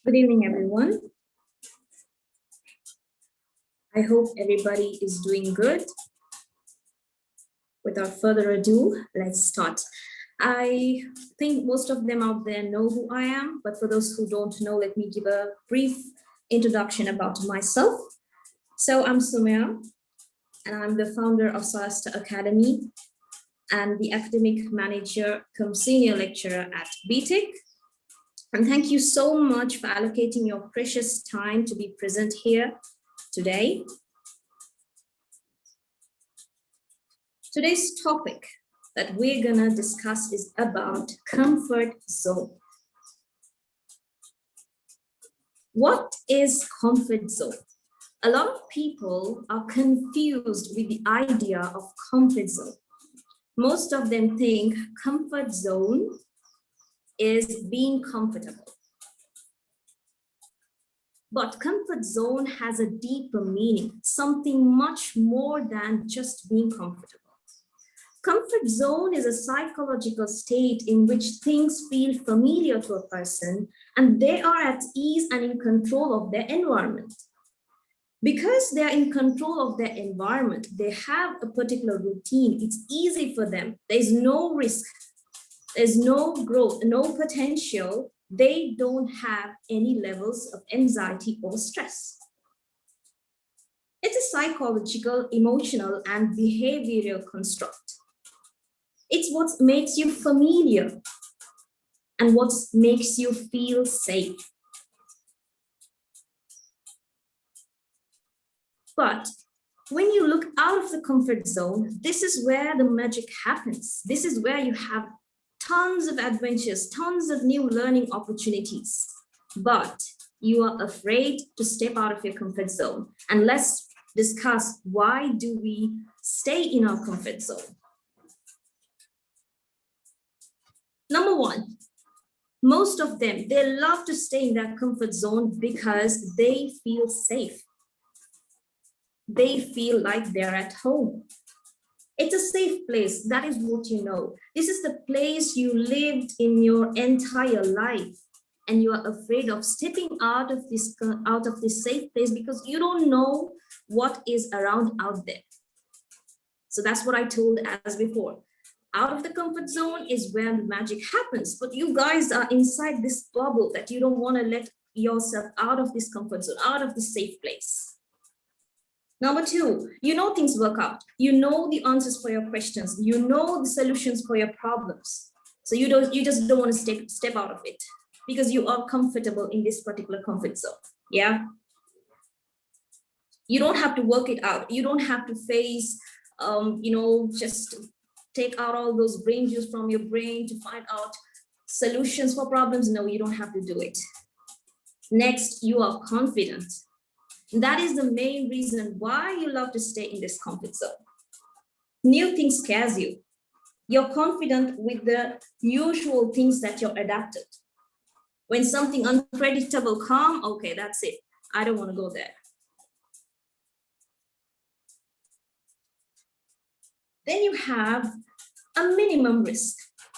Good evening, everyone. I hope everybody is doing good. Without further ado, let's start. I think most of them out there know who I am, but for those who don't know, let me give a brief introduction about myself. So I'm Sumaiya, and I'm the founder of Solasta Academy and the academic manager cum senior lecturer at B-TIC. And thank you so much for allocating your precious time to be present here today. Today's topic that we're gonna discuss is about comfort zone. What is comfort zone? A lot of people are confused with the idea of comfort zone. Most of them think comfort zone is being comfortable. But comfort zone has a deeper meaning, something much more than just being comfortable. Comfort zone is a psychological state in which things feel familiar to a person and they are at ease and in control of their environment. Because they are in control of their environment, they have a particular routine. It's easy for them. There's no risk. There's no growth, no potential. They don't have any levels of anxiety or stress. It's a psychological, emotional, and behavioral construct. It's what makes you familiar and what makes you feel safe. But when you look out of the comfort zone, this is where the magic happens. This is where you have tons of adventures, tons of new learning opportunities, but you are afraid to step out of your comfort zone. And let's discuss, why do we stay in our comfort zone? Number one, most of them, they love to stay in their comfort zone because they feel safe. They feel like they're at home. It's a safe place. That is what you know. This is the place you lived in your entire life, and you are afraid of stepping out of this safe place because you don't know what is around out there. So that's what I told as before. Out of the comfort zone is where the magic happens, but you guys are inside this bubble that you don't want to let yourself out of this comfort zone, out of the safe place. Number two, you know things work out. You know the answers for your questions. You know the solutions for your problems. So you just don't want to step out of it because you are comfortable in this particular comfort zone. Yeah. You don't have to work it out. You don't have to face, just take out all those brain juice from your brain to find out solutions for problems. No, you don't have to do it. Next, you are confident. That is the main reason why you love to stay in this comfort zone. New things scares you. You're confident with the usual things that you're adapted. When something unpredictable comes, okay, that's it. I don't want to go there. Then you have a minimum risk.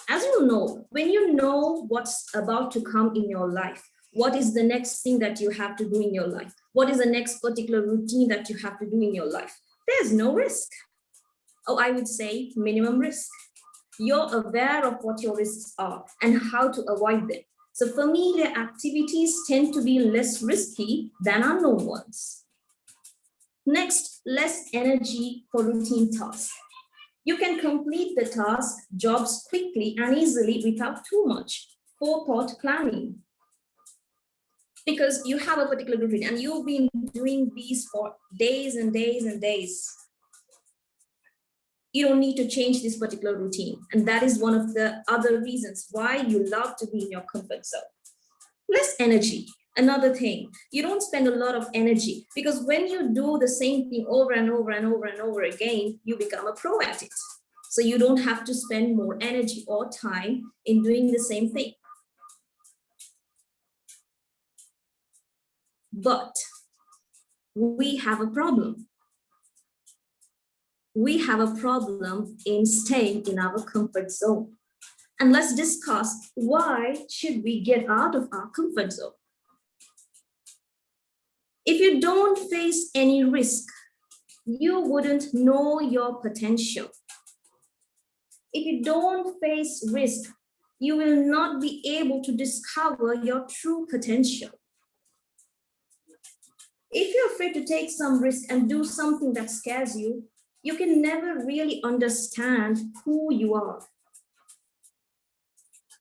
As you know, when you know what's about to come in your life, what is the next thing that you have to do in your life? What is the next particular routine that you have to do in your life? There's no risk. Oh, I would say minimum risk. You're aware of what your risks are and how to avoid them. So familiar activities tend to be less risky than unknown ones. Next, less energy for routine tasks. You can complete the task, jobs quickly and easily without too much forethought planning. Because you have a particular routine and you've been doing these for days and days and days. You don't need to change this particular routine. And that is one of the other reasons why you love to be in your comfort zone. Less energy. Another thing, you don't spend a lot of energy because when you do the same thing over and over and over and over again, you become a pro at it. So you don't have to spend more energy or time in doing the same thing. But we have a problem. We have a problem in staying in our comfort zone. And let's discuss, why should we get out of our comfort zone? If you don't face any risk, you wouldn't know your potential. If you don't face risk, you will not be able to discover your true potential. If you're afraid to take some risk and do something that scares you, you can never really understand who you are.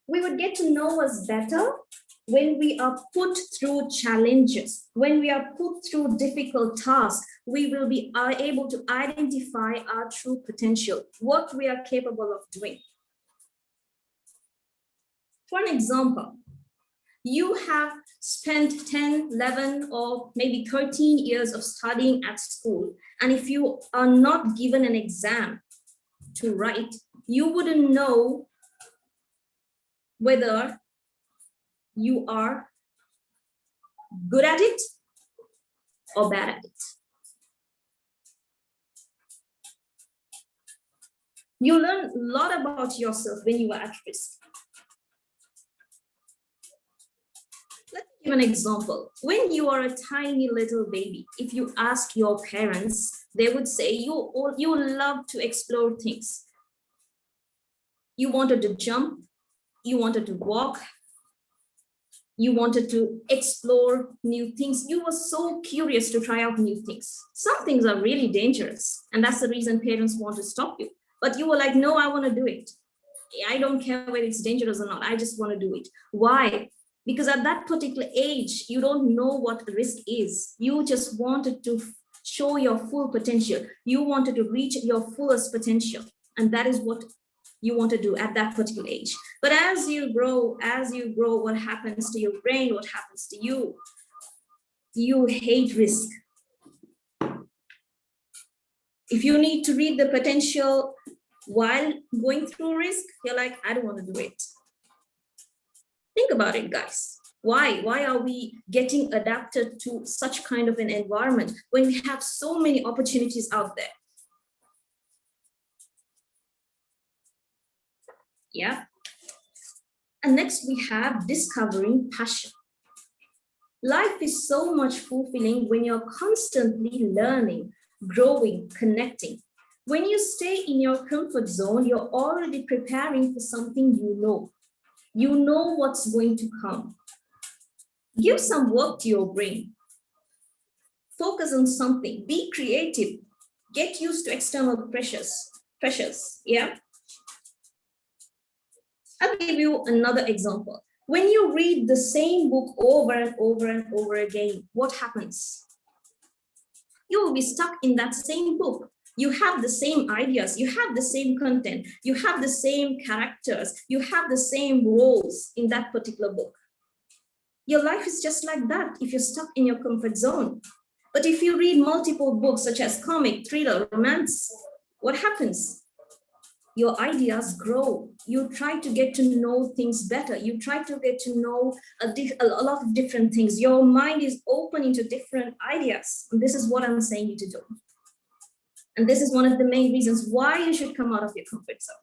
We would get to know us better when we are put through challenges, when we are put through difficult tasks. We will be able to identify our true potential, what we are capable of doing. For an example, you have spent 10, 11, or maybe 13 years of studying at school. And if you are not given an exam to write, you wouldn't know whether you are good at it or bad at it. You learn a lot about yourself when you are at risk. Let me give an example. When you are a tiny little baby, if you ask your parents, they would say you love to explore things. You wanted to jump, you wanted to walk, you wanted to explore new things. You were so curious to try out new things. Some things are really dangerous, and that's the reason parents want to stop you. But you were like, no, I want to do it. I don't care whether it's dangerous or not. I just want to do it. Why? Because at that particular age, you don't know what risk is. You just wanted to show your full potential. You wanted to reach your fullest potential. And that is what you want to do at that particular age. But as you grow, what happens to your brain? What happens to you? You hate risk. If you need to read the potential while going through risk, you're like, I don't want to do it. Think about it, guys. Why are we getting adapted to such kind of an environment when we have so many opportunities out there? Yeah. And next we have discovering passion. Life is so much fulfilling when you're constantly learning, growing, connecting. When you stay in your comfort zone, you're already preparing for something you know. You know what's going to come. Give some work to your brain. Focus on something. Be creative. Get used to external pressures. Yeah. I'll give you another example. When you read the same book over and over and over again, what happens? You will be stuck in that same book. You have the same ideas, you have the same content, you have the same characters, you have the same roles in that particular book. Your life is just like that if you're stuck in your comfort zone. But if you read multiple books such as comic, thriller, romance, what happens? Your ideas grow. You try to get to know things better. You try to get to know a lot of different things. Your mind is open into different ideas. And this is what I'm saying you to do. And this is one of the main reasons why you should come out of your comfort zone.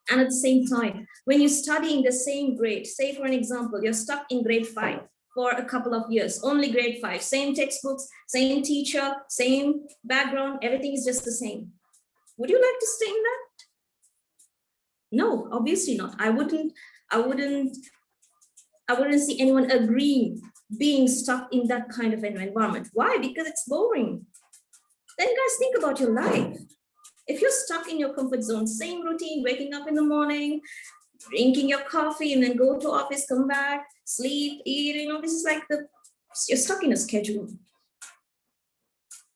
And at the same time, when you study in the same grade, say for an example, you're stuck in grade 5 for a couple of years, only grade 5, same textbooks, same teacher, same background, everything is just the same. Would you like to stay in that? No, obviously not. I wouldn't see anyone agreeing being stuck in that kind of an environment. Why? Because it's boring. Then guys, think about your life. If you're stuck in your comfort zone, same routine, waking up in the morning, drinking your coffee, and then go to office, come back, sleep, eat, this is like you're stuck in a schedule.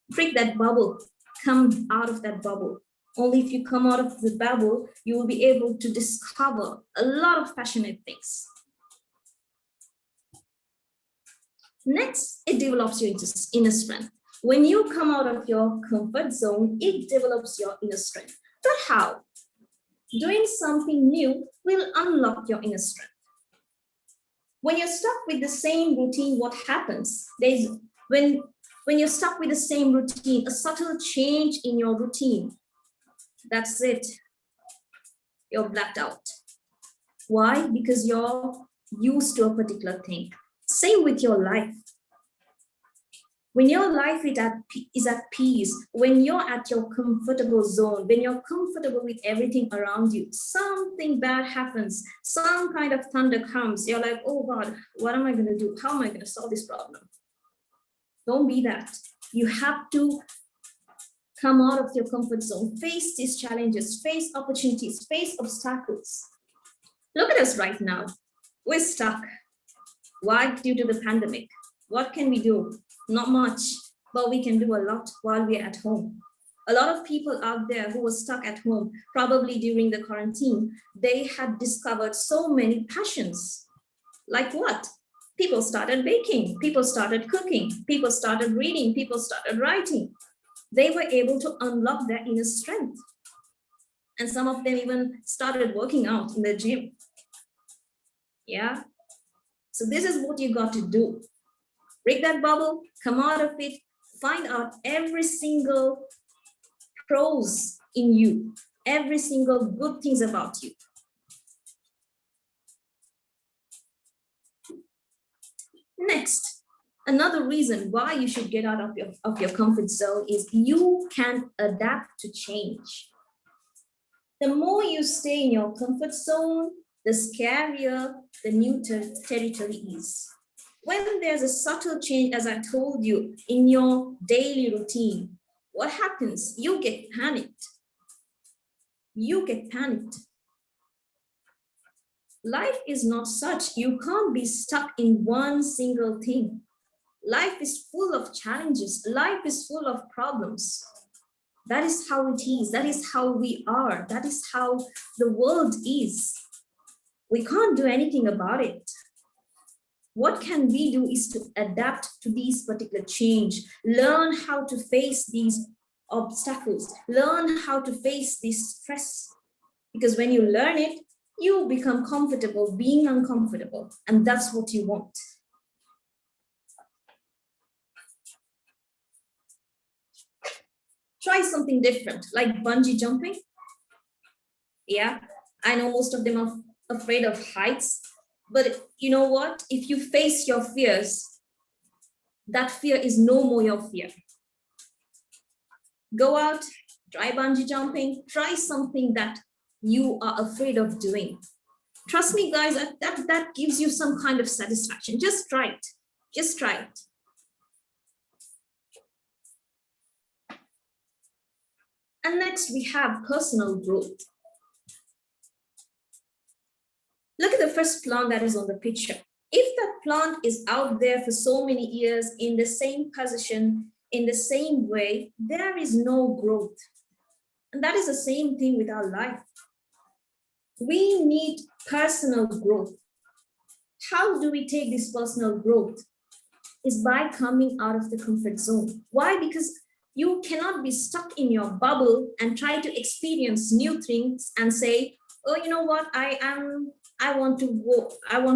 Break that bubble, come out of that bubble. Only if you come out of the bubble, you will be able to discover a lot of passionate things. Next, it develops your inner strength. When you come out of your comfort zone, it develops your inner strength. But how? Doing something new will unlock your inner strength. When you're stuck with the same routine, what happens? When you're stuck with the same routine, a subtle change in your routine, that's it. You're blacked out. Why? Because you're used to a particular thing. Same with your life. When your life is at peace, when you're at your comfortable zone, when you're comfortable with everything around you, something bad happens, some kind of thunder comes, you're like, oh God, what am I going to do? How am I going to solve this problem? Don't be that. You have to come out of your comfort zone, face these challenges, face opportunities, face obstacles. Look at us right now. We're stuck. Why? Due to the pandemic. What can we do? Not much, but we can do a lot while we're at home. A lot of people out there who were stuck at home, probably during the quarantine, they had discovered so many passions. Like what? People started baking, people started cooking, people started reading, people started writing. They were able to unlock their inner strength. And some of them even started working out in the gym. Yeah. So this is what you got to do. Break that bubble, come out of it, find out every single pros in you, every single good things about you. Next, another reason why you should get out of your comfort zone is you can adapt to change. The more you stay in your comfort zone, the scarier the new territory is. When there's a subtle change, as I told you, in your daily routine, what happens? You get panicked. You get panicked. Life is not such. You can't be stuck in one single thing. Life is full of challenges. Life is full of problems. That is how it is. That is how we are. That is how the world is. We can't do anything about it. What can we do is to adapt to these particular change, learn how to face these obstacles, learn how to face this stress. Because when you learn it, you become comfortable being uncomfortable, and that's what you want. Try something different, like bungee jumping. Yeah, I know most of them are afraid of heights, but you know what? If you face your fears, that fear is no more your fear. Go out, try bungee jumping, try something that you are afraid of doing. Trust me, guys, that gives you some kind of satisfaction. Just try it. Just try it. And next we have personal growth. Look at the first plant that is on the picture. If that plant is out there for so many years in the same position, in the same way, there is no growth. And that is the same thing with our life. We need personal growth. How do we take this personal growth? Is by coming out of the comfort zone. Why? Because you cannot be stuck in your bubble and try to experience new things and say, oh, you know what, I want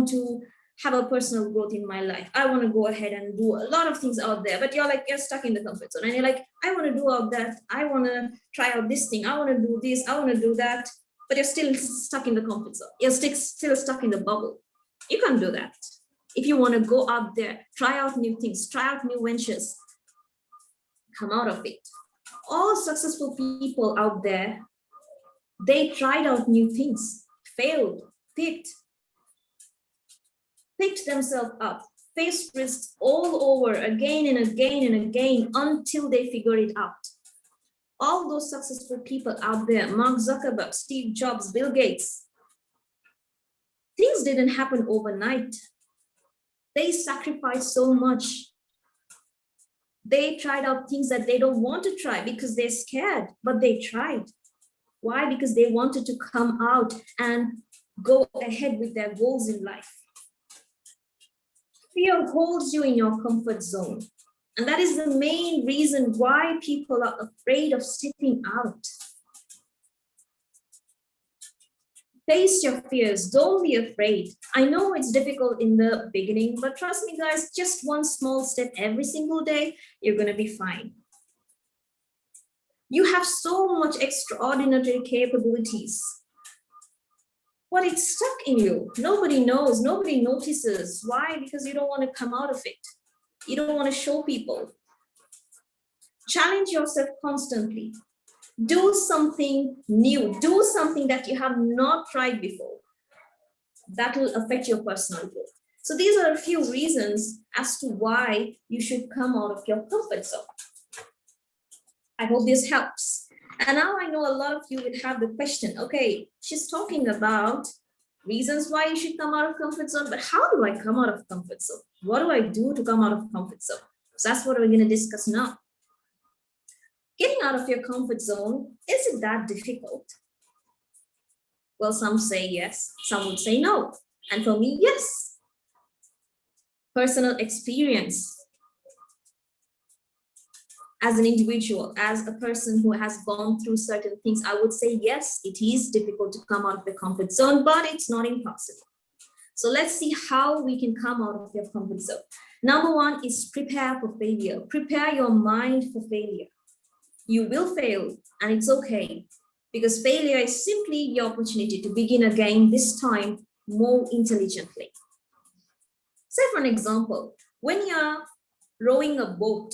to have a personal growth in my life. I want to go ahead and do a lot of things out there, but you're stuck in the comfort zone and you're like, I want to do all that. I want to try out this thing. I want to do this. I want to do that, but you're still stuck in the comfort zone. You're still stuck in the bubble. You can't do that. If you want to go out there, try out new things, try out new ventures, come out of it. All successful people out there, they tried out new things, failed, picked themselves up, faced risks all over again and again and again until they figured it out. All those successful people out there, Mark Zuckerberg, Steve Jobs, Bill Gates, things didn't happen overnight. They sacrificed so much. They tried out things that they don't want to try because they're scared, but they tried. Why? Because they wanted to come out and go ahead with their goals in life. Fear holds you in your comfort zone. And that is the main reason why people are afraid of stepping out. Face your fears. Don't be afraid. I know it's difficult in the beginning, but trust me, guys, just one small step every single day, you're going to be fine. You have so much extraordinary capabilities. But it's stuck in you. Nobody knows, nobody notices. Why? Because you don't want to come out of it. You don't want to show people. Challenge yourself constantly. Do something new. Do something that you have not tried before. That will affect your personal growth. So these are a few reasons as to why you should come out of your comfort zone. I hope this helps. And now I know a lot of you will have the question, okay, she's talking about reasons why you should come out of comfort zone, but how do I come out of comfort zone? What do I do to come out of comfort zone? So that's what we're going to discuss now. Getting out of your comfort zone, is it that difficult? Well, some say yes, some would say no. And for me, yes. Personal experience. As an individual, as a person who has gone through certain things, I would say, yes, it is difficult to come out of the comfort zone, but it's not impossible. So let's see how we can come out of your comfort zone. Number one is prepare for failure. Prepare your mind for failure. You will fail, and it's okay, because failure is simply the opportunity to begin again, this time more intelligently. Say for an example, when you're rowing a boat,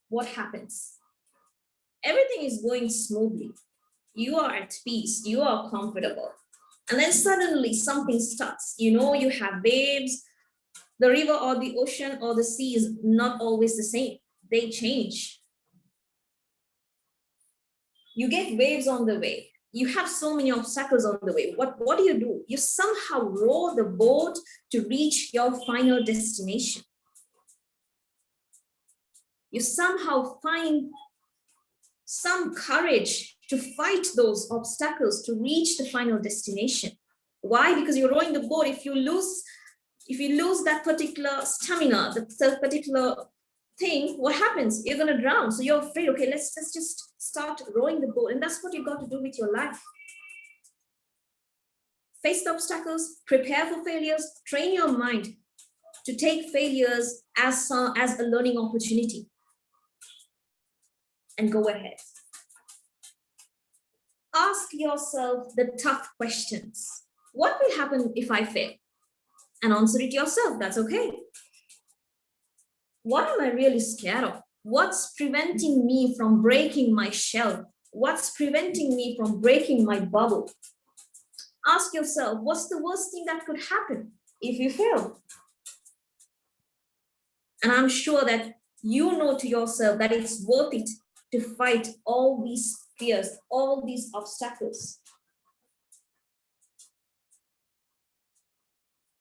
what happens? Everything is going smoothly. You are at peace, you are comfortable. And then suddenly something starts. You know, you have waves. The river or the ocean or the sea is not always the same. They change. You get waves on the way. You have so many obstacles on the way. What do? You somehow row the boat to reach your final destination. You somehow find some courage to fight those obstacles to reach the final destination. Why? Because you're rowing the boat. If you lose that particular stamina, the particular thing, what happens? You're going to drown. So you're afraid, okay, let's just start rowing the boat. And that's what you got to do with your life. Face the obstacles, prepare for failures, train your mind to take failures as a learning opportunity. And go ahead. Ask yourself the tough questions. What will happen if I fail? And answer it yourself. That's okay. What am I really scared of? What's preventing me from breaking my shell? What's preventing me from breaking my bubble? Ask yourself, what's the worst thing that could happen if you fail? And I'm sure that you know to yourself that it's worth it to fight all these fears, all these obstacles.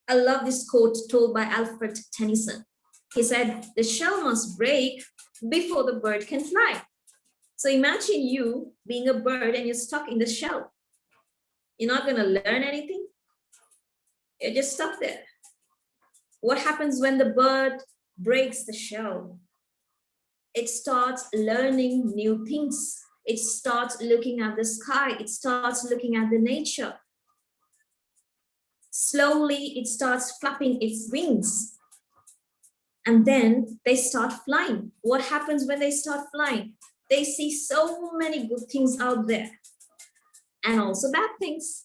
I love this quote told by Alfred Tennyson. He said, the shell must break before the bird can fly. So imagine you being a bird and you're stuck in the shell. You're not going to learn anything. You're just stuck there. What happens when the bird breaks the shell? It starts learning new things. It starts looking at the sky. It starts looking at the nature. Slowly, it starts flapping its wings. And then they start flying. What happens when they start flying? They see so many good things out there. And also bad things.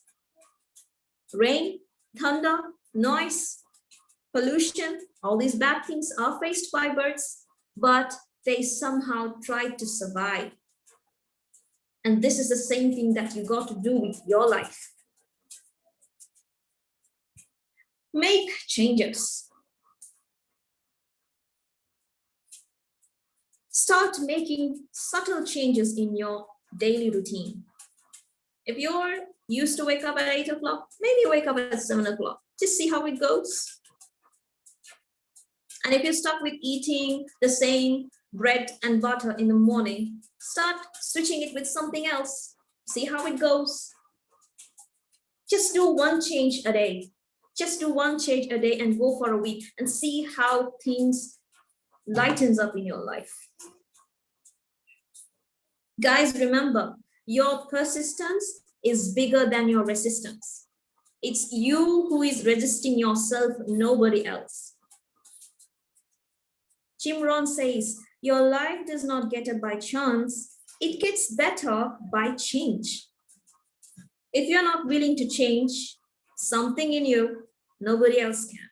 Rain, thunder, noise, pollution, all these bad things are faced by birds, but they somehow try to survive. And this is the same thing that you got to do with your life. Make changes. Start making subtle changes in your daily routine. If you're used to wake up at 8 o'clock, maybe wake up at 7 o'clock. Just see how it goes. And if you're stuck with eating the same bread and butter in the morning, start switching it with something else. See how it goes. Just do one change a day. Just do one change a day and go for a week and see how things lightens up in your life. Guys, remember, your persistence is bigger than your resistance. It's you who is resisting yourself, nobody else. Jim Rohn says, your life does not get better by chance, it gets better by change. If you're not willing to change something in you, nobody else can.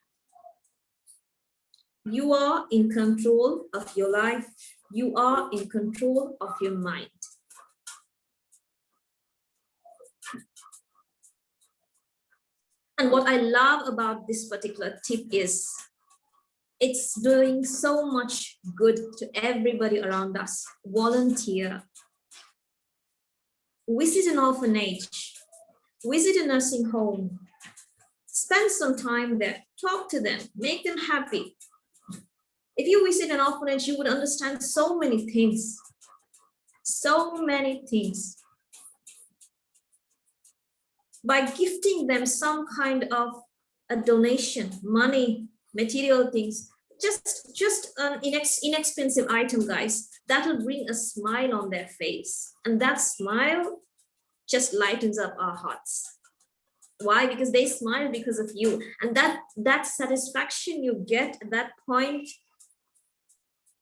You are in control of your life. You are in control of your mind. And what I love about this particular tip is it's doing so much good to everybody around us. Volunteer. Visit an orphanage. Visit a nursing home. Spend some time there. Talk to them. Make them happy. If you visit an orphanage, you would understand so many things. So many things. By gifting them some kind of a donation, money, material things, just an inexpensive item, guys, that will bring a smile on their face. And that smile just lightens up our hearts. Why? Because they smile because of you. And that satisfaction you get at that point,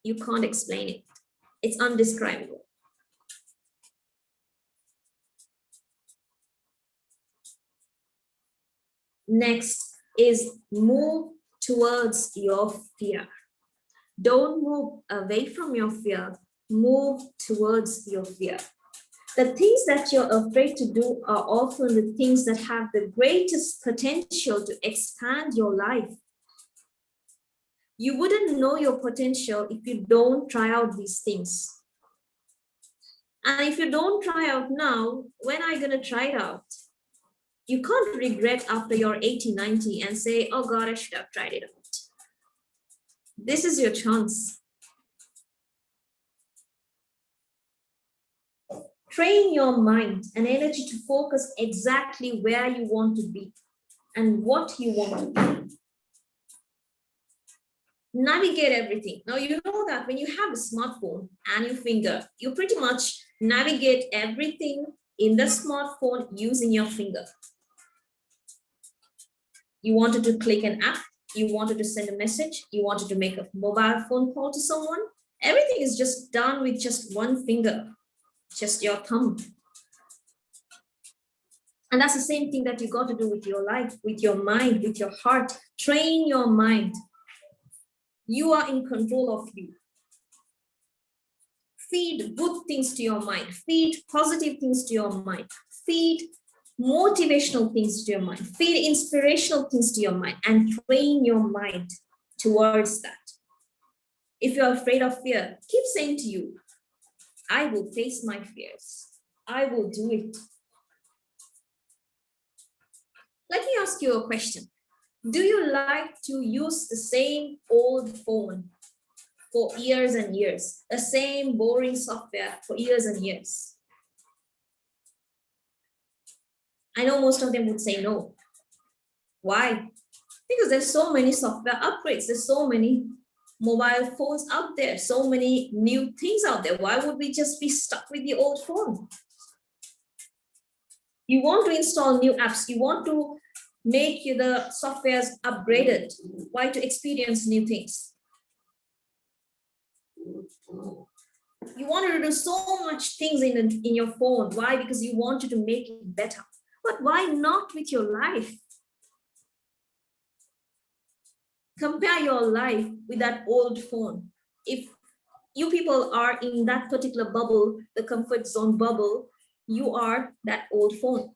you can't explain it. It's undescribable. Next is move towards your fear. Don't move away from your fear, move towards your fear. The things that you're afraid to do are often the things that have the greatest potential to expand your life. You wouldn't know your potential if you don't try out these things. And if you don't try out now, when are you going to try it out? You can't regret after you're 80, 90 and say, oh God, I should have tried it out. This is your chance. Train your mind and energy to focus exactly where you want to be and what you want to be. Navigate everything. Now, you know that when you have a smartphone and your finger, you pretty much navigate everything in the smartphone using your finger. You wanted to click an app, you wanted to send a message, you wanted to make a mobile phone call to someone. Everything is just done with just one finger, just your thumb. And that's the same thing that you got to do with your life, with your mind, with your heart. Train your mind. You are in control of you. Feed good things to your mind. Feed positive things to your mind. Feed motivational things to your mind. Feed inspirational things to your mind and train your mind towards that. If you're afraid of fear, keep saying to you, I will face my fears. I will do it. Let me ask you a question. Do you like to use the same old phone for years and years? The same boring software for years and years? I know most of them would say no. Why? Because there's so many software upgrades. There's so many mobile phones out there, so many new things out there. Why would we just be stuck with the old phone? You want to install new apps. You want to make the softwares upgraded. Why? To experience new things. You wanted to do so much things in your phone. Why? Because you wanted to make it better. But why not with your life? Compare your life with that old phone. If you people are in that particular bubble, the comfort zone bubble, you are that old phone.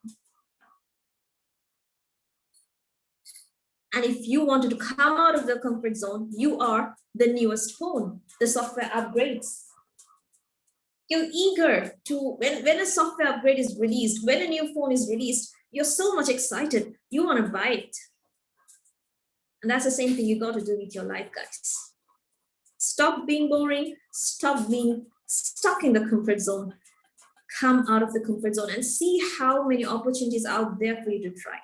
And if you wanted to come out of the comfort zone, you are the newest phone, the software upgrades. You're eager to, when a software upgrade is released, when a new phone is released, you're so much excited, you want to buy it. And that's the same thing you got to do with your life, guys. Stop being boring, stop being stuck in the comfort zone. Come out of the comfort zone and see how many opportunities out there for you to try.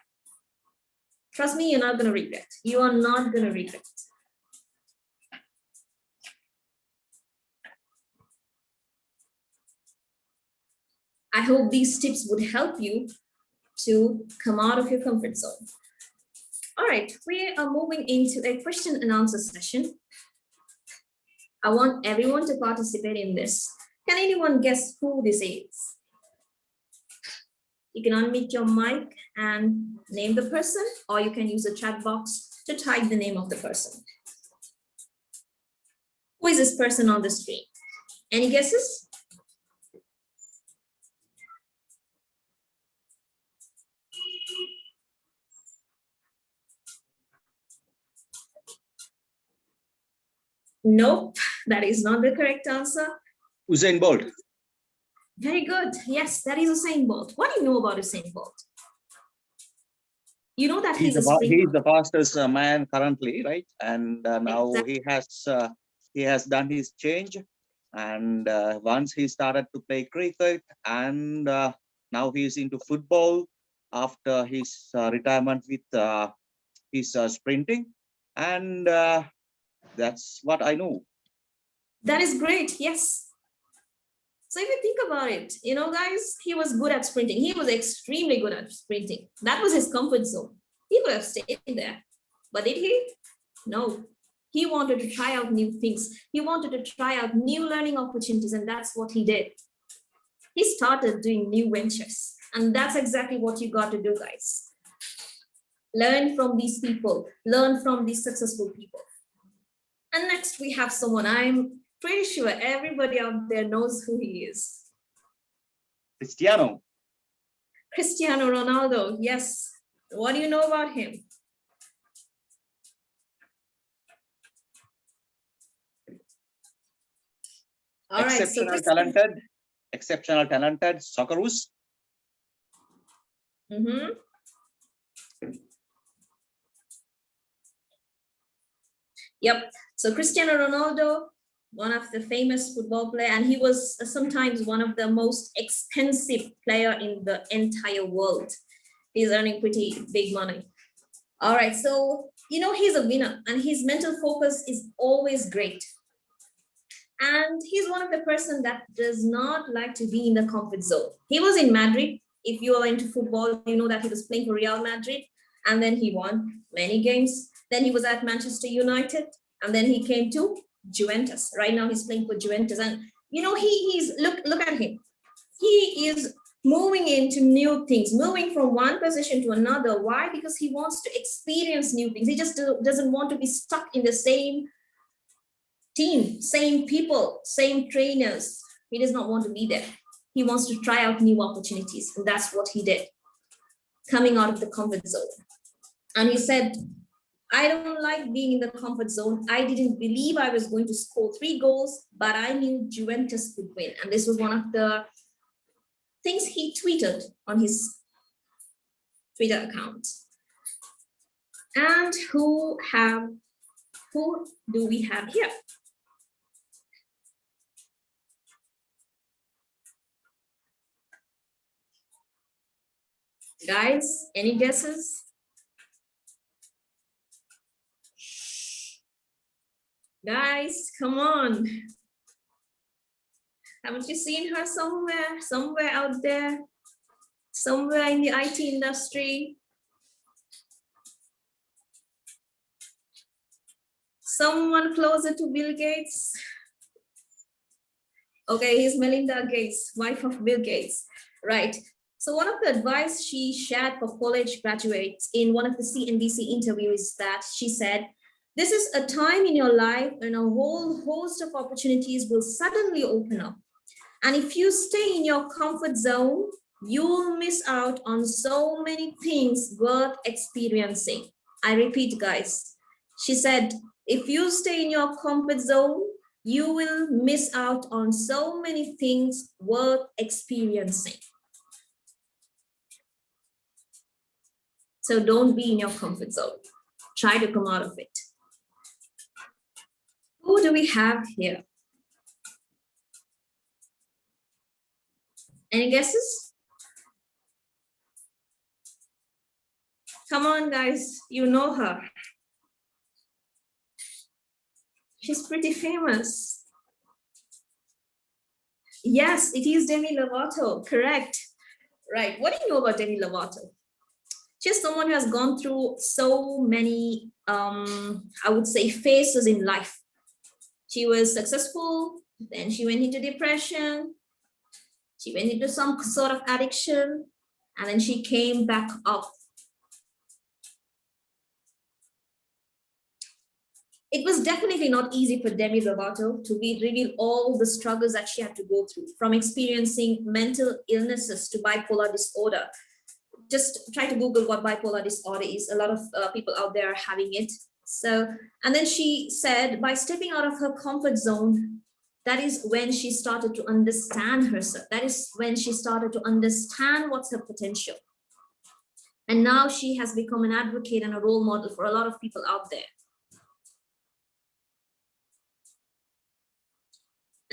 Trust me, you're not going to regret. You are not going to regret. I hope these tips would help you to come out of your comfort zone. All right, we are moving into a question and answer session. I want everyone to participate in this. Can anyone guess who this is? You can unmute your mic and name the person, or you can use the chat box to type the name of the person. Who is this person on the screen? Any guesses? Nope, that is not the correct answer. Usain Bolt. Very good. Yes, that is Usain Bolt. What do you know about Usain Bolt? You know that he's the fastest man currently, right? And now he has done his change. And once he started to play cricket, and now he's into football after his retirement with his sprinting. And that's what I know. That is great. Yes. So if you think about it, you know, guys, he was good at sprinting. He was extremely good at sprinting. That was his comfort zone. He could have stayed there. But did he? No. He wanted to try out new things. He wanted to try out new learning opportunities, and that's what he did. He started doing new ventures. And that's exactly what you got to do, guys. Learn from these people. Learn from these successful people. And next we have someone I'm pretty sure everybody out there knows who he is. Cristiano Ronaldo, yes. What do you know about him? All right, exceptional talented Socceroos. Yep. So Cristiano Ronaldo, one of the famous football player, and he was sometimes one of the most expensive player in the entire world. He's earning pretty big money. All right, so you know he's a winner, and his mental focus is always great. And he's one of the person that does not like to be in the comfort zone. He was in Madrid. If you are into football, you know that he was playing for Real Madrid, and then he won many games. Then he was at Manchester United, and then he came to Juventus. Right now he's playing for Juventus, and you know he's look at him. He is moving into new things, moving from one position to another. Why? Because he wants to experience new things. He just doesn't want to be stuck in the same team, same people, same trainers. He does not want to be there. He wants to try out new opportunities, and that's what he did, coming out of the comfort zone. And he said, I don't like being in the comfort zone. I didn't believe I was going to score 3 goals, but I knew Juventus would win. And this was one of the things he tweeted on his Twitter account. And who do we have here? Guys, any guesses? Guys, come on. Haven't you seen her somewhere out there, somewhere in the IT industry? Someone closer to Bill Gates? Okay, he's Melinda Gates, wife of Bill Gates, right? So one of the advice she shared for college graduates in one of the CNBC interviews is that she said, this is a time in your life when a whole host of opportunities will suddenly open up. And if you stay in your comfort zone, you'll miss out on so many things worth experiencing. I repeat, guys. She said, if you stay in your comfort zone, you will miss out on so many things worth experiencing. So don't be in your comfort zone. Try to come out of it. Who do we have here? Any guesses? Come on, guys, you know her. She's pretty famous. Yes, it is Demi Lovato, correct. Right, what do you know about Demi Lovato? She's someone who has gone through so many, I would say, phases in life. She was successful, then she went into depression, she went into some sort of addiction, and then she came back up. It was definitely not easy for Demi Lovato to reveal all the struggles that she had to go through, from experiencing mental illnesses to bipolar disorder. Just try to Google what bipolar disorder is. A lot of people out there are having it. So, and then she said, by stepping out of her comfort zone, that is when she started to understand herself. That is when she started to understand what's her potential. And now she has become an advocate and a role model for a lot of people out there.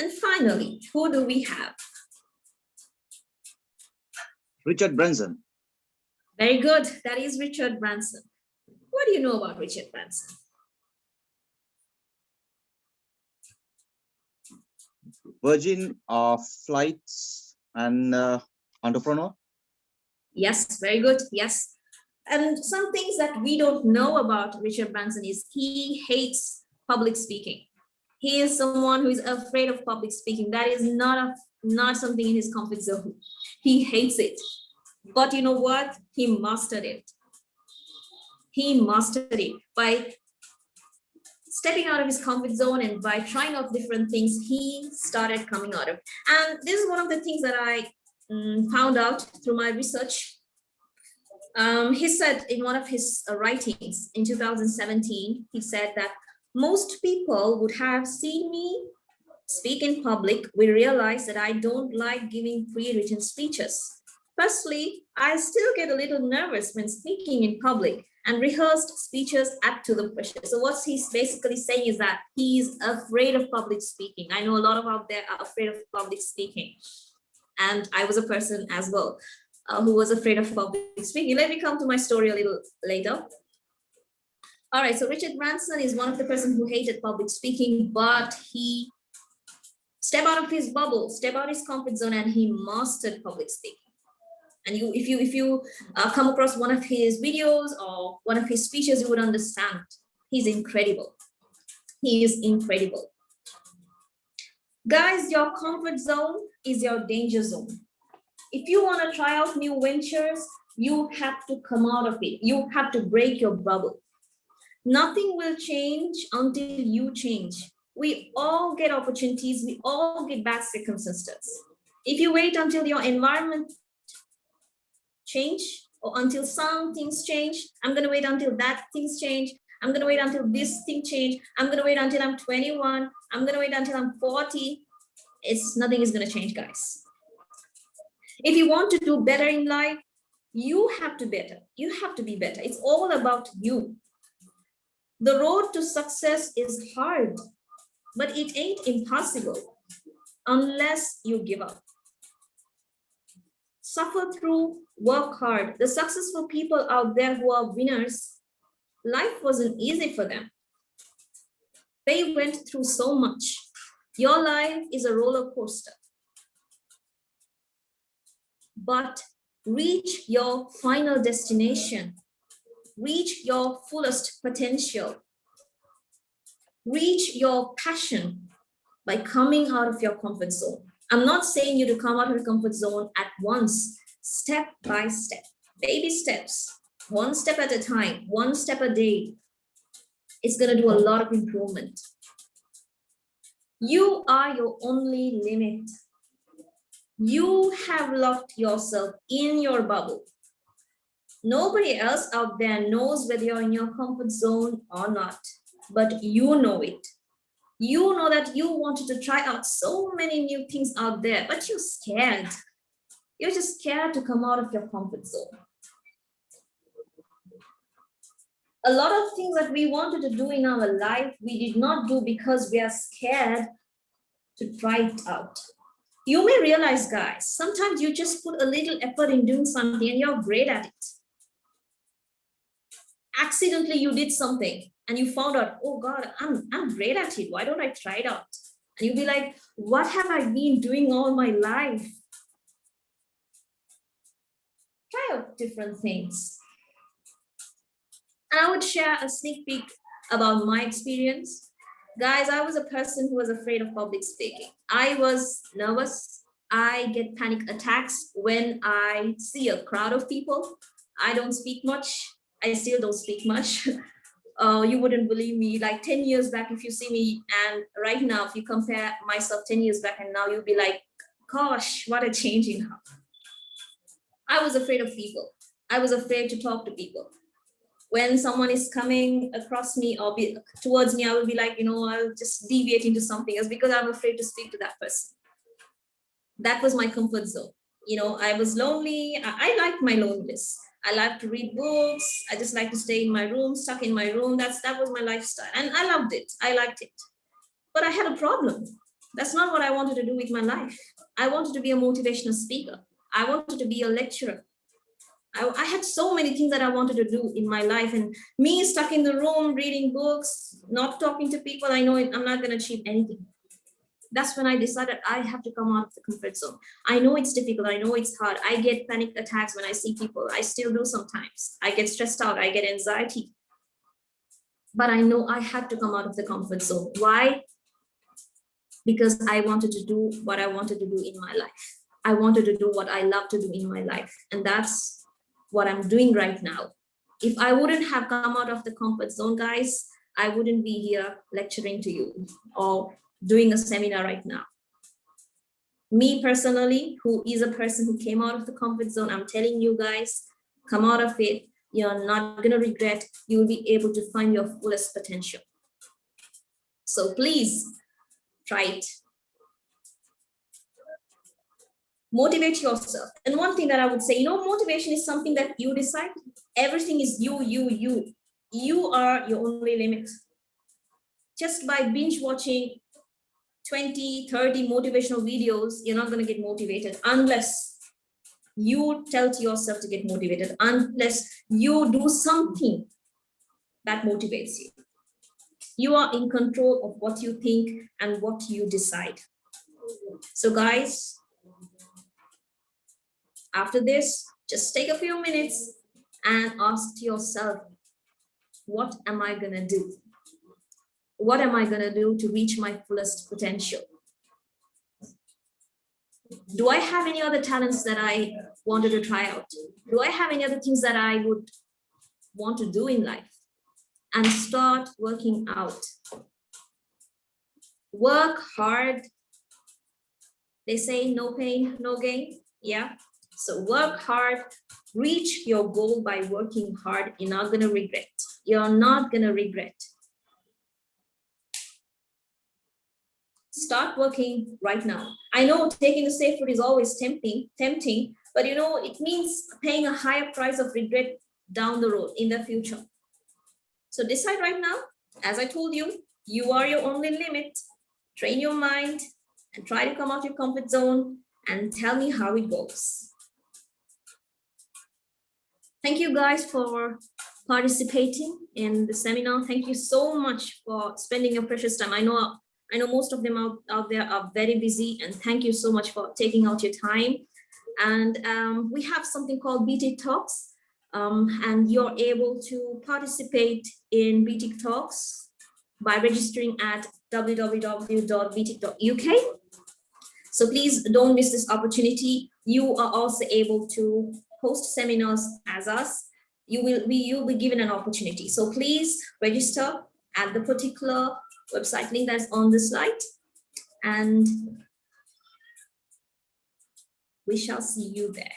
And finally, who do we have? Richard Branson. Very good. That is Richard Branson. What do you know about Richard Branson? Virgin of flights and entrepreneur. Yes, very good. Yes. And some things that we don't know about Richard Branson is he hates public speaking. He is someone who is afraid of public speaking. That is not something in his comfort zone. He hates it. But you know what? He mastered it. He mastered it by stepping out of his comfort zone, and by trying out different things, he started coming out of. And this is one of the things that I found out through my research. He said in one of his writings in 2017, he said that most people would have seen me speak in public will realize that I don't like giving pre-written speeches. Firstly, I still get a little nervous when speaking in public, and rehearsed speeches add to the pressure. So what he's basically saying is that he's afraid of public speaking. I know a lot of out there are afraid of public speaking. And I was a person as well who was afraid of public speaking. Let me come to my story a little later. All right, so Richard Branson is one of the persons who hated public speaking, but he stepped out of his bubble, stepped out of his comfort zone, and he mastered public speaking. And if you come across one of his videos or one of his speeches, you would understand. He's incredible. He is incredible. Guys, your comfort zone is your danger zone. If you want to try out new ventures, you have to come out of it. You have to break your bubble. Nothing will change until you change. We all get opportunities. We all get bad circumstances. If you wait until your environment change, or until some things change, I'm going to wait until that things change. I'm going to wait until this thing change. I'm going to wait until I'm 21. I'm going to wait until I'm 40. Nothing is going to change, guys. If you want to do better in life, you have to better. You have to be better. It's all about you. The road to success is hard, but it ain't impossible unless you give up. Suffer through, work hard. The successful people out there who are winners, life wasn't easy for them. They went through so much. Your life is a roller coaster. But reach your final destination. Reach your fullest potential. Reach your passion by coming out of your comfort zone. I'm not saying you to come out of your comfort zone at once, step by step, baby steps, one step at a time, one step a day. It's going to do a lot of improvement. You are your only limit. You have locked yourself in your bubble. Nobody else out there knows whether you're in your comfort zone or not, but you know it. You know that you wanted to try out so many new things out there, but you're scared. You're just scared to come out of your comfort zone. A lot of things that we wanted to do in our life, we did not do because we are scared to try it out. You may realize, guys, sometimes you just put a little effort in doing something and you're great at it. Accidentally, you did something and you found out, oh God, I'm great at it. Why don't I try it out? And you'll be like, what have I been doing all my life? Try out different things. And I would share a sneak peek about my experience. Guys, I was a person who was afraid of public speaking. I was nervous. I get panic attacks when I see a crowd of people. I don't speak much. I still don't speak much. You wouldn't believe me, like 10 years back, if you see me, and right now, if you compare myself 10 years back and now, you'll be like, gosh, what a change in her. I was afraid of people. I was afraid to talk to people. When someone is coming across me or towards me, I will be like, I'll just deviate into something else because I'm afraid to speak to that person. That was my comfort zone. I was lonely. I liked my loneliness. I like to read books. I just like to stay in my room, stuck in my room. That was my lifestyle. And I loved it. I liked it. But I had a problem. That's not what I wanted to do with my life. I wanted to be a motivational speaker. I wanted to be a lecturer. I had so many things that I wanted to do in my life, and me stuck in the room, reading books, not talking to people, I know I'm not going to achieve anything. That's when I decided I have to come out of the comfort zone. I know it's difficult. I know it's hard. I get panic attacks when I see people. I still do sometimes. I get stressed out. I get anxiety. But I know I had to come out of the comfort zone. Why? Because I wanted to do what I wanted to do in my life. I wanted to do what I love to do in my life. And that's what I'm doing right now. If I wouldn't have come out of the comfort zone, guys, I wouldn't be here lecturing to you or doing a seminar right now. Me personally, who is a person who came out of the comfort zone, I'm telling you guys, come out of it. You're not going to regret. You will be able to find your fullest potential. So please try it. Motivate yourself. And one thing that I would say, motivation is something that you decide. Everything is you. You are your only limit. Just by binge watching 20, 30 motivational videos, you're not going to get motivated unless you tell to yourself to get motivated, unless you do something that motivates you. You are in control of what you think and what you decide. So guys, after this, just take a few minutes and ask yourself, what am I going to do? What am I going to do to reach my fullest potential? Do I have any other talents that I wanted to try out? Do I have any other things that I would want to do in life? And start working out. Work hard. They say no pain, no gain. Yeah. So work hard. Reach your goal by working hard. You're not going to regret. You're not going to regret. Start working right now. I know taking the safe route is always tempting, but it means paying a higher price of regret down the road in the future. So decide right now. As I told you, you are your only limit. Train your mind and try to come out your comfort zone and tell me how it goes. Thank you guys for participating in the seminar. Thank you so much for spending your precious time. I know most of them out there are very busy, and thank you so much for taking out your time. And we have something called B-TIC Talks, and you're able to participate in B-TIC Talks by registering at www.btic.uk. So please don't miss this opportunity. You are also able to host seminars as us. You'll be given an opportunity. So please register at the particular website link that's on the slide, and we shall see you there.